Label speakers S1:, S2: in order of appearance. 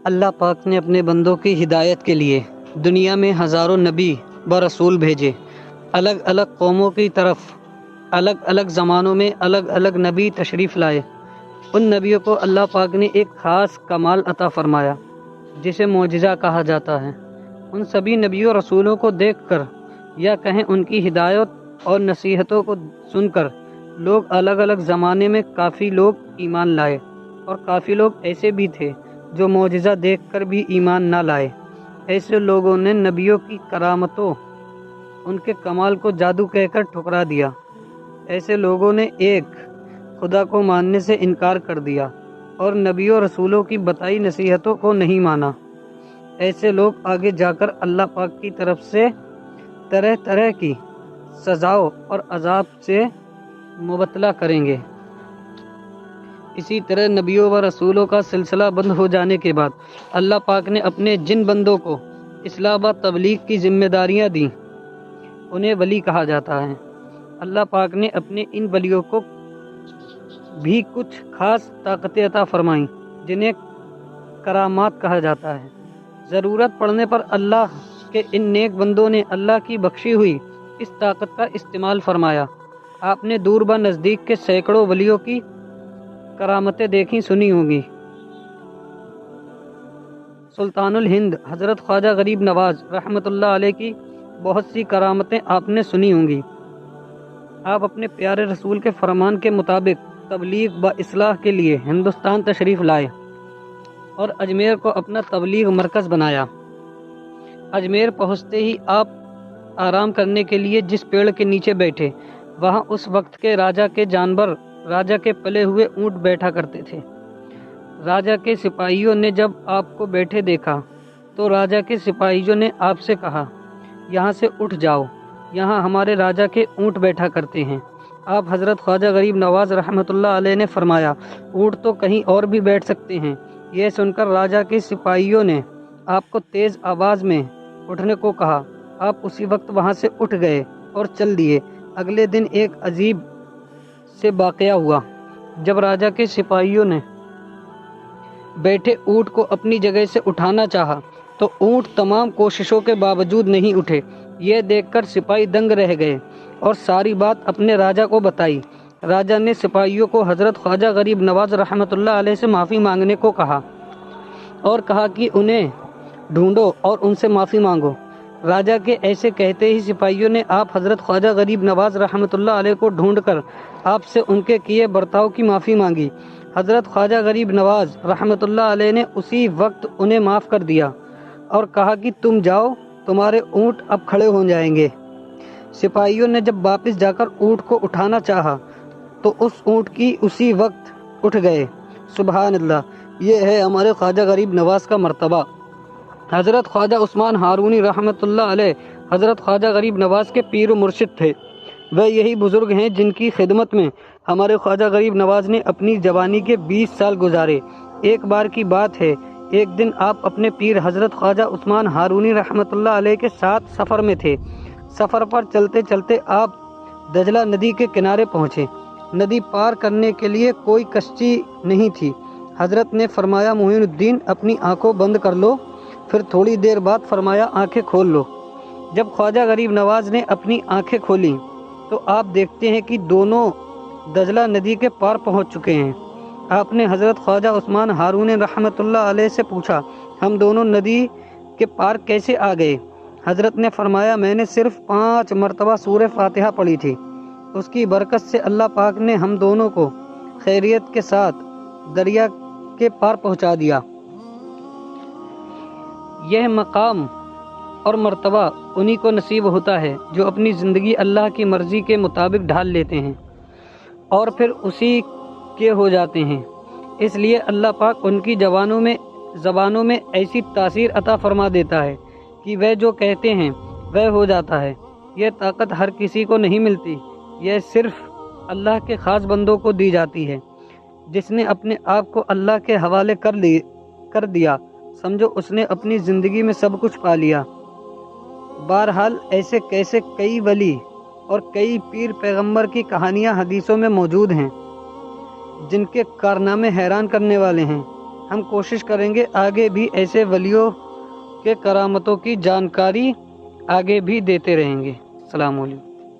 S1: اللہ پاک نے اپنے بندوں کی ہدایت کے لیے دنیا میں ہزاروں نبی و رسول بھیجے۔ الگ الگ قوموں کی طرف الگ الگ زمانوں میں الگ الگ نبی تشریف لائے۔ ان نبیوں کو اللہ پاک نے ایک خاص کمال عطا فرمایا جسے معجزہ کہا جاتا ہے۔ ان سبھی نبیوں رسولوں کو دیکھ کر یا کہیں ان کی ہدایت اور نصیحتوں کو سن کر لوگ الگ الگ زمانے میں کافی لوگ ایمان لائے، اور کافی لوگ ایسے بھی تھے جو معجزہ دیکھ کر بھی ایمان نہ لائے۔ ایسے لوگوں نے نبیوں کی کرامتوں، ان کے کمال کو جادو کہہ کر ٹھکرا دیا۔ ایسے لوگوں نے ایک خدا کو ماننے سے انکار کر دیا اور نبیوں رسولوں کی بتائی نصیحتوں کو نہیں مانا۔ ایسے لوگ آگے جا کر اللہ پاک کی طرف سے طرح طرح کی سزاؤں اور عذاب سے مبتلا کریں گے۔ اسی طرح نبیوں و رسولوں کا سلسلہ بند ہو جانے کے بعد اللہ پاک نے اپنے جن بندوں کو اصلاح و تبلیغ کی ذمہ داریاں دیں انہیں ولی کہا جاتا ہے۔ اللہ پاک نے اپنے ان ولیوں کو بھی کچھ خاص طاقتیں عطا فرمائیں جنہیں کرامات کہا جاتا ہے۔ ضرورت پڑنے پر اللہ کے ان نیک بندوں نے اللہ کی بخشی ہوئی اس طاقت کا استعمال فرمایا۔ آپ نے دور و نزدیک کے سینکڑوں ولیوں کی کرامتیں دیکھی سنی ہوں گی۔ سلطان الہند حضرت خواجہ غریب نواز رحمۃ اللہ علیہ کی بہت سی کرامتیں آپ نے سنی ہوں گی۔ آپ اپنے پیارے رسول کے فرمان کے مطابق تبلیغ و اصلاح کے لیے ہندوستان تشریف لائے اور اجمیر کو اپنا تبلیغ مرکز بنایا۔ اجمیر پہنچتے ہی آپ آرام کرنے کے لیے جس پیڑ کے نیچے بیٹھے، وہاں اس وقت کے راجا کے جانور، راجا کے پلے ہوئے اونٹ بیٹھا کرتے تھے۔ راجا کے سپاہیوں نے جب آپ کو بیٹھے دیکھا تو راجا کے سپاہیوں نے آپ سے کہا، یہاں سے اٹھ جاؤ، یہاں ہمارے راجا کے اونٹ بیٹھا کرتے ہیں۔ آپ حضرت خواجہ غریب نواز رحمۃ اللہ علیہ نے فرمایا، اونٹ تو کہیں اور بھی بیٹھ سکتے ہیں۔ یہ سن کر راجا کے سپاہیوں نے آپ کو تیز آواز میں اٹھنے کو کہا۔ آپ اسی وقت وہاں سے اٹھ گئے اور چل دیے۔ اگلے دن ایک عجیب سے واقعہ ہوا۔ جب راجا کے سپاہیوں نے بیٹھے اونٹ کو اپنی جگہ سے اٹھانا چاہا تو اونٹ تمام کوششوں کے باوجود نہیں اٹھے۔ یہ دیکھ کر سپاہی دنگ رہ گئے اور ساری بات اپنے راجا کو بتائی۔ راجا نے سپاہیوں کو حضرت خواجہ غریب نواز رحمۃ اللہ علیہ سے معافی مانگنے کو کہا اور کہا کہ انہیں ڈھونڈو اور ان سے معافی مانگو۔ راجا کے ایسے کہتے ہی سپاہیوں نے آپ حضرت خواجہ غریب نواز رحمۃ اللہ علیہ کو ڈھونڈ کر آپ سے ان کے کیے برتاؤ کی معافی مانگی۔ حضرت خواجہ غریب نواز رحمۃ اللہ علیہ نے اسی وقت انہیں معاف کر دیا اور کہا کہ تم جاؤ، تمہارے اونٹ اب کھڑے ہو جائیں گے۔ سپاہیوں نے جب واپس جا کر اونٹ کو اٹھانا چاہا تو اس اونٹ کی اسی وقت اٹھ گئے۔ سبحان اللہ، یہ ہے ہمارے خواجہ غریب نواز کا مرتبہ۔ حضرت خواجہ عثمان ہارونی رحمۃ اللہ علیہ حضرت خواجہ غریب نواز کے پیر و مرشد تھے۔ وہ یہی بزرگ ہیں جن کی خدمت میں ہمارے خواجہ غریب نواز نے اپنی جوانی کے 20 سال گزارے۔ ایک بار کی بات ہے، ایک دن آپ اپنے پیر حضرت خواجہ عثمان ہارونی رحمۃ اللہ علیہ کے ساتھ سفر میں تھے۔ سفر پر چلتے چلتے آپ دجلہ ندی کے کنارے پہنچے۔ ندی پار کرنے کے لیے کوئی کشتی نہیں تھی۔ حضرت نے فرمایا، معین الدین اپنی آنکھوں بند کر لو۔ پھر تھوڑی دیر بعد فرمایا، آنکھیں کھول لو۔ جب خواجہ غریب نواز نے اپنی آنکھیں کھولیں تو آپ دیکھتے ہیں کہ دونوں دجلہ ندی کے پار پہنچ چکے ہیں۔ آپ نے حضرت خواجہ عثمان ہارونی رحمۃ اللہ علیہ سے پوچھا، ہم دونوں ندی کے پار کیسے آ گئے؟ حضرت نے فرمایا، میں نے صرف 5 مرتبہ سورہ فاتحہ پڑھی تھی، اس کی برکت سے اللہ پاک نے ہم دونوں کو خیریت کے ساتھ دریا کے پار پہنچا دیا۔ یہ مقام اور مرتبہ انہی کو نصیب ہوتا ہے جو اپنی زندگی اللہ کی مرضی کے مطابق ڈھال لیتے ہیں اور پھر اسی کے ہو جاتے ہیں۔ اس لیے اللہ پاک ان کی زبانوں میں ایسی تاثیر عطا فرما دیتا ہے کہ وہ جو کہتے ہیں وہ ہو جاتا ہے۔ یہ طاقت ہر کسی کو نہیں ملتی، یہ صرف اللہ کے خاص بندوں کو دی جاتی ہے۔ جس نے اپنے آپ کو اللہ کے حوالے کر دیا، سمجھو اس نے اپنی زندگی میں سب کچھ پا لیا۔ بہرحال ایسے کیسے کئی ولی اور کئی پیر پیغمبر کی کہانیاں حدیثوں میں موجود ہیں جن کے کارنامے حیران کرنے والے ہیں۔ ہم کوشش کریں گے آگے بھی ایسے ولیوں کے کرامتوں کی جانکاری آگے بھی دیتے رہیں گے۔ السلام علیکم۔